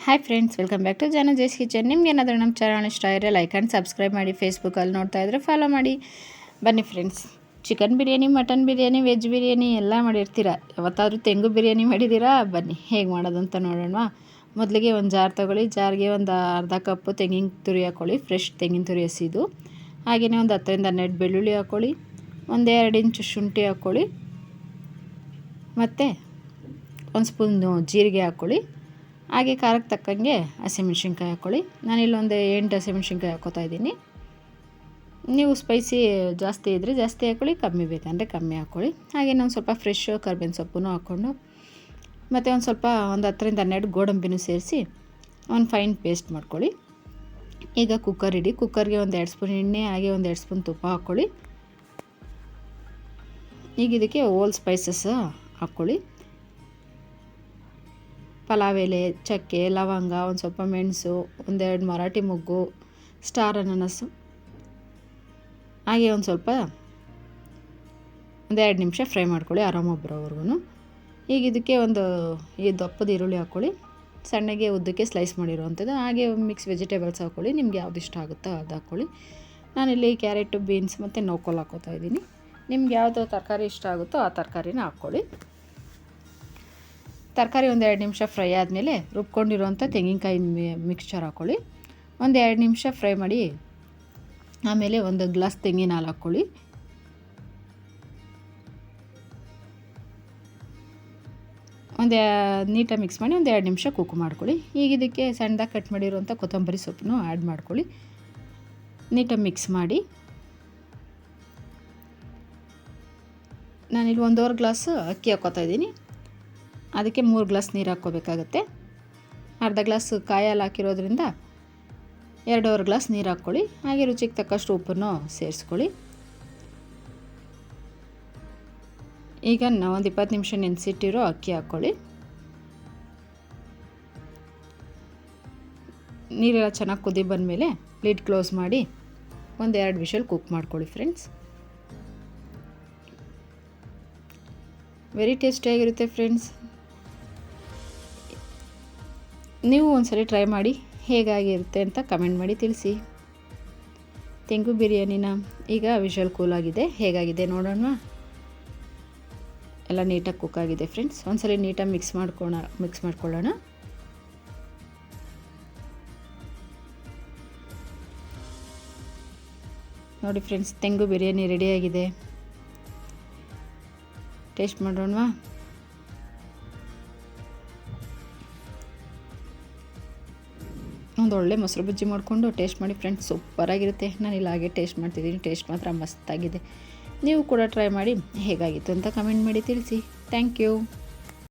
Hi friends, welcome back to Jaya's kitchen. ನಿಮ್ಗೆ ಏನಾದರೂ ನಮ್ಮ ಚಾನಲ್ ಇಷ್ಟ ಇದ್ದರೆ ಲೈಕ್ ಆ್ಯಂಡ್ ಸಬ್ಸ್ಕ್ರೈಬ್ ಮಾಡಿ. ಫೇಸ್ಬುಕ್ಕಲ್ಲಿ ನೋಡ್ತಾ ಇದ್ದರೆ ಫಾಲೋ ಮಾಡಿ. ಬನ್ನಿ friends, chicken biryani, mutton biryani, veg biryani ಎಲ್ಲ ಮಾಡಿರ್ತೀರ. ಯಾವತ್ತಾದರೂ ತೆಂಗು ಬಿರಿಯಾನಿ ಮಾಡಿದ್ದೀರಾ? ಬನ್ನಿ ಹೇಗೆ ಮಾಡೋದು ಅಂತ ನೋಡೋಣ. ಮೊದಲಿಗೆ ಒಂದು ಜಾರ್ ತೊಗೊಳ್ಳಿ. ಜಾರ್ಗೆ ಒಂದು ಅರ್ಧ ಕಪ್ಪು ತೆಂಗಿನ ತುರಿ ಹಾಕ್ಕೊಳ್ಳಿ, ಫ್ರೆಶ್ ತೆಂಗಿನ ತುರಿ ಹಸಿದು. ಹಾಗೆಯೇ ಒಂದು 10ರಿಂದ 12 ಬೆಳ್ಳುಳ್ಳಿ ಹಾಕ್ಕೊಳ್ಳಿ, ಒಂದು 2 ಇಂಚು ಶುಂಠಿ ಹಾಕ್ಕೊಳ್ಳಿ, ಮತ್ತು ಒಂದು ಸ್ಪೂನು ಜೀರಿಗೆ ಹಾಕ್ಕೊಳ್ಳಿ. ಹಾಗೆ ಖಾರಕ್ಕೆ ತಕ್ಕಂಗೆ ಹಸಿಮೆಣ್ಸಿನ್ಕಾಯಿ ಹಾಕ್ಕೊಳ್ಳಿ. ನಾನಿಲ್ಲೊಂದು 8 ಹಸಿಮೆಣ್ಸಿನ್ಕಾಯಿ ಹಾಕ್ಕೋತಾ ಇದ್ದೀನಿ. ನೀವು ಸ್ಪೈಸಿ ಜಾಸ್ತಿ ಇದ್ದರೆ ಜಾಸ್ತಿ ಹಾಕ್ಕೊಳ್ಳಿ, ಕಮ್ಮಿ ಬೇಕಂದರೆ ಕಮ್ಮಿ ಹಾಕ್ಕೊಳ್ಳಿ. ಹಾಗೆ ಒಂದು ಸ್ವಲ್ಪ ಫ್ರೆಶ್ ಕರ್ಬೇವಿನ ಸೊಪ್ಪನ್ನು ಹಾಕ್ಕೊಂಡು, ಮತ್ತು ಒಂದು ಸ್ವಲ್ಪ 10ರಿಂದ 12 ಗೋಡಂಬಿನೂ ಸೇರಿಸಿ ಒಂದು ಫೈನ್ ಪೇಸ್ಟ್ ಮಾಡ್ಕೊಳ್ಳಿ. ಈಗ ಕುಕ್ಕರ್ ಇಡಿ. ಕುಕ್ಕರ್ಗೆ ಒಂದು 2 ಸ್ಪೂನ್ ಎಣ್ಣೆ, ಹಾಗೆ ಒಂದು 2 ಸ್ಪೂನ್ ತುಪ್ಪ ಹಾಕ್ಕೊಳ್ಳಿ. ಈಗ ಇದಕ್ಕೆ ಹೋಲ್ ಸ್ಪೈಸಸ್ ಹಾಕ್ಕೊಳ್ಳಿ. ಪಲಾವ್ ಎಲೆ, ಚಕ್ಕೆ, ಲವಂಗ, ಒಂದು ಸ್ವಲ್ಪ ಮೆಣಸು, 1-2 ಮರಾಠಿ ಮೊಗ್ಗು, ಸ್ಟಾರ್ ಅನಾನಸು, ಹಾಗೆ ಒಂದು ಸ್ವಲ್ಪ 1-2 ನಿಮಿಷ ಫ್ರೈ ಮಾಡ್ಕೊಳ್ಳಿ ಆರಾಮ ಬರೋವರೆಗೂ. ಈಗ ಇದಕ್ಕೆ ಈ ದಪ್ಪದ ಈರುಳ್ಳಿ ಹಾಕ್ಕೊಳ್ಳಿ, ಸಣ್ಣಗೆ ಉದ್ದಕ್ಕೆ ಸ್ಲೈಸ್ ಮಾಡಿರುವಂಥದ್ದು. ಹಾಗೆ ಮಿಕ್ಸ್ ವೆಜಿಟೇಬಲ್ಸ್ ಹಾಕ್ಕೊಳ್ಳಿ, ನಿಮ್ಗೆ ಯಾವ್ದು ಇಷ್ಟ ಆಗುತ್ತೋ ಅದು ಹಾಕ್ಕೊಳ್ಳಿ. ನಾನಿಲ್ಲಿ ಕ್ಯಾರೆಟು, ಬೀನ್ಸ್ ಮತ್ತು ನೋಕೋಲ್ ಹಾಕ್ಕೋತಾ ಇದ್ದೀನಿ. ನಿಮ್ಗೆ ಯಾವುದು ತರಕಾರಿ ಇಷ್ಟ ಆಗುತ್ತೋ ಆ ತರಕಾರಿನ ಹಾಕ್ಕೊಳ್ಳಿ. ತರಕಾರಿ 1-2 ನಿಮಿಷ ಫ್ರೈ ಆದಮೇಲೆ ರುಬ್ಕೊಂಡಿರುವಂಥ ತೆಂಗಿನಕಾಯಿ ಮಿಕ್ಸ್ಚರ್ ಹಾಕ್ಕೊಳ್ಳಿ. 1-2 ನಿಮಿಷ ಫ್ರೈ ಮಾಡಿ ಆಮೇಲೆ 1 ಗ್ಲಾಸ್ ತೆಂಗಿನ ಹಾಲು ಹಾಕ್ಕೊಳ್ಳಿ. ನೀಟಾಗಿ ಮಿಕ್ಸ್ ಮಾಡಿ 1-2 ನಿಮಿಷ ಕುಕ್ ಮಾಡ್ಕೊಳ್ಳಿ. ಈಗ ಇದಕ್ಕೆ ಸಣ್ಣದಾಗಿ ಕಟ್ ಮಾಡಿರುವಂಥ ಕೊತ್ತಂಬರಿ ಸೊಪ್ಪನ್ನು ಆ್ಯಡ್ ಮಾಡ್ಕೊಳ್ಳಿ. ನೀಟಾಗಿ ಮಿಕ್ಸ್ ಮಾಡಿ. ನಾನಿಲ್ಲಿ 1.5 ಗ್ಲಾಸ್ ಅಕ್ಕಿ ಹಾಕ್ಕೋತಾ ಇದ್ದೀನಿ. ಅದಕ್ಕೆ 3 ಗ್ಲಾಸ್ ನೀರು ಹಾಕ್ಕೋಬೇಕಾಗತ್ತೆ. ಅರ್ಧ ಗ್ಲಾಸ್ ಕಾಯಿ ಹಾಲು ಹಾಕಿರೋದ್ರಿಂದ 2.5 ಗ್ಲಾಸ್ ನೀರು ಹಾಕ್ಕೊಳ್ಳಿ. ಹಾಗೆ ರುಚಿಗೆ ತಕ್ಕಷ್ಟು ಉಪ್ಪನ್ನು ಸೇರಿಸ್ಕೊಳ್ಳಿ. ಈಗ ಒಂದು 20 ನಿಮಿಷ ನೆನೆಸಿಟ್ಟಿರೋ ಅಕ್ಕಿ ಹಾಕ್ಕೊಳ್ಳಿ. ನೀರೆಲ್ಲ ಚೆನ್ನಾಗಿ ಕುದಿ ಬಂದಮೇಲೆ ಲಿಡ್ ಕ್ಲೋಸ್ ಮಾಡಿ 1-2 ವಿಷಲ್ ಕುಕ್ ಮಾಡ್ಕೊಳ್ಳಿ ಫ್ರೆಂಡ್ಸ್. ವೆರಿ ಟೇಸ್ಟಿಯಾಗಿರುತ್ತೆ ಫ್ರೆಂಡ್ಸ್. ನೀವು ಒಂದ್ಸಲ ಟ್ರೈ ಮಾಡಿ, ಹೇಗಾಗಿರುತ್ತೆ ಅಂತ ಕಮೆಂಟ್ ಮಾಡಿ ತಿಳಿಸಿ. ತೆಂಗು ಬಿರಿಯಾನಿನ ಈಗ ವಿಷಲ್ ಕೂಲ್ ಆಗಿದೆ, ಹೇಗಾಗಿದೆ ನೋಡೋಣ. ಎಲ್ಲ ನೀಟಾಗಿ ಕುಕ್ ಆಗಿದೆ ಫ್ರೆಂಡ್ಸ್. ಒಂದ್ಸಲ ನೀಟಾಗಿ ಮಿಕ್ಸ್ ಮಾಡ್ಕೊಳ್ಳೋಣ. ನೋಡಿ ಫ್ರೆಂಡ್ಸ್, ತೆಂಗು ಬಿರಿಯಾನಿ ರೆಡಿಯಾಗಿದೆ. ಟೇಸ್ಟ್ ಮಾಡೋಣವಾ? ಒಂದು ಒಳ್ಳೆ ಮೊಸರು ಬಜ್ಜಿ ಮಾಡಿಕೊಂಡು ಟೇಸ್ಟ್ ಮಾಡಿ ಫ್ರೆಂಡ್ಸ್, ಸೂಪರಾಗಿರುತ್ತೆ. ನಾನು ಇಲ್ಲ ಹಾಗೆ ಟೇಸ್ಟ್ ಮಾಡ್ತಿದ್ದೀನಿ. ಟೇಸ್ಟ್ ಮಾತ್ರ ಮಸ್ತಾಗಿದೆ. ನೀವು ಕೂಡ ಟ್ರೈ ಮಾಡಿ, ಹೇಗಾಗಿತ್ತು ಅಂತ ಕಮೆಂಟ್ ಮಾಡಿ ತಿಳಿಸಿ. Thank you.